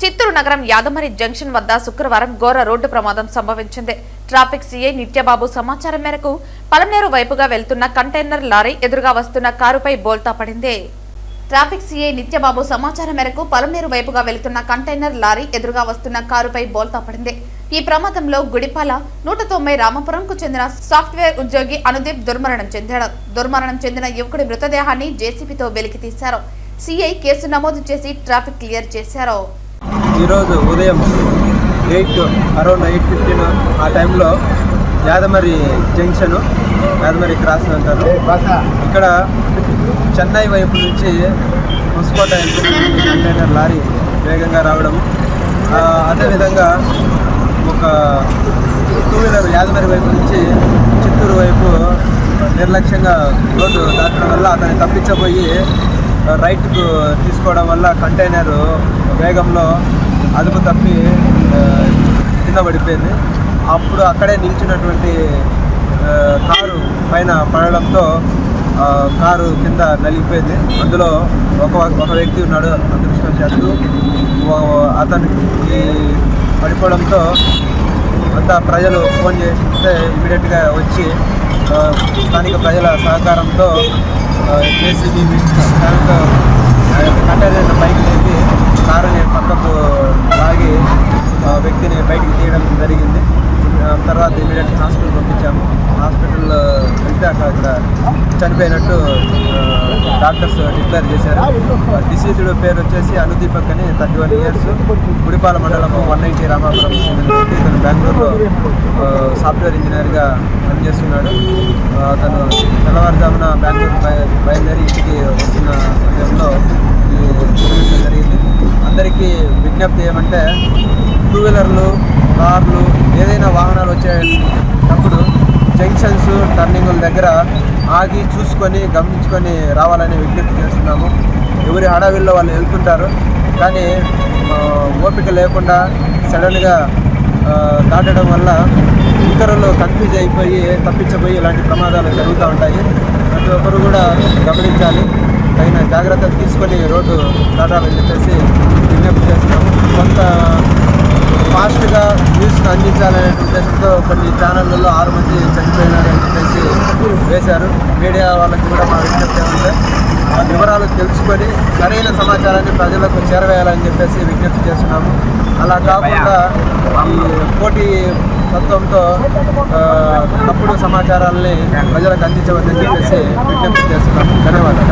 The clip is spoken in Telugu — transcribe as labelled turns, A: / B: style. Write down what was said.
A: చిత్తూరు నగరం యాదమరి జంక్షన్ వద్ద శుక్రవారం ఘోర రోడ్డు ప్రమాదం సంభవించింది. ట్రాఫిక్ సీఐ నిత్యబాబు సమాచారం మేరకు పలమనేరు వైపుగా వెళ్తున్న కంటైనర్ లారీ ఎదురుగా వస్తున్న కారుపై బోల్తా పడింది. ట్రాఫిక్ సీఐ నిత్యబాబు సమాచారం మేరకు పలమనేరు వైపుగా వెళ్తున్న కంటైనర్ లారీ ఎదురుగా వస్తున్న కారుపై బోల్తా పడింది. ఈ ప్రమాదంలో గుడిపాల 190 రామపురంకు చెందిన సాఫ్ట్వేర్ ఉద్యోగి అనుదీప్ దుర్మరణం చెందాడు. దుర్మరణం చెందిన యువకుడి మృతదేహాన్ని జేసీబీతో వెలికి తీశారు. సీఐ కేసు నమోదు చేసి ట్రాఫిక్ క్లియర్ చేశారు.
B: ఈరోజు ఉదయం అరౌండ్ 8:15 ఆ టైంలో యాదమరి జంక్షన్, యాదమరి క్రాస్ అంటారు, ఇక్కడ చెన్నై వైపు నుంచి ముసుకోట కంటైనర్ లారీ వేగంగా రావడం, అదేవిధంగా ఒక 2 వీలర్ యాదమరి వైపు నుంచి చిత్తూరు వైపు నిర్లక్ష్యంగా రోడ్డు దాటడం వల్ల అతన్ని తప్పించబోయి రైట్కు తీసుకోవడం వల్ల కంటైనర్ వేగంలో అదుపు తప్పి కింద పడిపోయింది. అప్పుడు అక్కడే నిలిచినటువంటి కారు పైన పడడంతో కారు కింద నలిగిపోయింది. అందులో ఒక వ్యక్తి ఉన్నాడు. అదృష్టవశాత్తు అతనికి పడిపోవడంతో అంతా ప్రజలు ఫోన్ చేస్తే ఇమీడియట్గా వచ్చి స్థానిక ప్రజల సహకారంతో జేసీబీ కంటైనర్ పైకి లేపి కారుని పక్కకు లాగి వ్యక్తిని బయటికి తీయడం జరిగింది. తర్వాత ఇమీడియట్గా హాస్పిటల్ పంపించాము. హాస్పిటల్లో వెళ్తే అక్కడ చనిపోయినట్టు డాక్టర్స్ డిక్లేర్ చేశారు. డిసీజ్డ్ పేరు వచ్చేసి అనుదీప్ అని 31 ఇయర్స్, గుడిపాల మండలం 190 రామాపురం వ్యక్తి. ఇతను బెంగళూరులో సాఫ్ట్వేర్ ఇంజనీర్గా పనిచేస్తున్నాడు. అతను తెల్లవారుజామున బెంగళూరు బయలుదేరి ఇంటికి వస్తున్న సమయంలో ఈ జరిగింది. అందరికీ విజ్ఞప్తి ఏమంటే 2 వీలర్లు, కార్లు, ఏదైనా వాహనాలు వచ్చేటప్పుడు జంక్షన్స్, టర్నింగుల దగ్గర ఆగి చూసుకొని గమనించుకొని రావాలని విజ్ఞప్తి చేస్తున్నాము. ఎవరి హడావిల్లో వాళ్ళు వెళ్తుంటారు, కానీ ఓపిక లేకుండా సడన్గా దాటడం వల్ల ఇతరులు కన్ఫ్యూజ్ అయిపోయి తప్పించబోయి ఇలాంటి ప్రమాదాలు జరుగుతూ ఉంటాయి. ప్రతి ఒక్కరు కూడా గమనించాలి, తగిన జాగ్రత్తలు తీసుకొని రోడ్డు దాటాలని చెప్పేసి విజ్ఞప్తి చేస్తున్నాము. కొంత ఫాస్ట్గా న్యూస్ను అందించాలనే ఉద్దేశంతో కొన్ని ఛానళ్ళలో 6 మంది చనిపోయినారని చెప్పేసి వేశారు. మీడియా వాళ్ళకి కూడా మా విజ్ఞప్తి ఏమంటే వివరాలు తెలుసుకొని సరైన సమాచారాన్ని ప్రజలకు చేరవేయాలని చెప్పేసి విజ్ఞప్తి చేస్తున్నాము. అలా కాకుండా ఈ పోటీ తత్వంతో తప్పుడు సమాచారాలని ప్రజలకు అందించవద్దని చెప్పేసి విజ్ఞప్తి చేస్తున్నాము. ధన్యవాదాలు.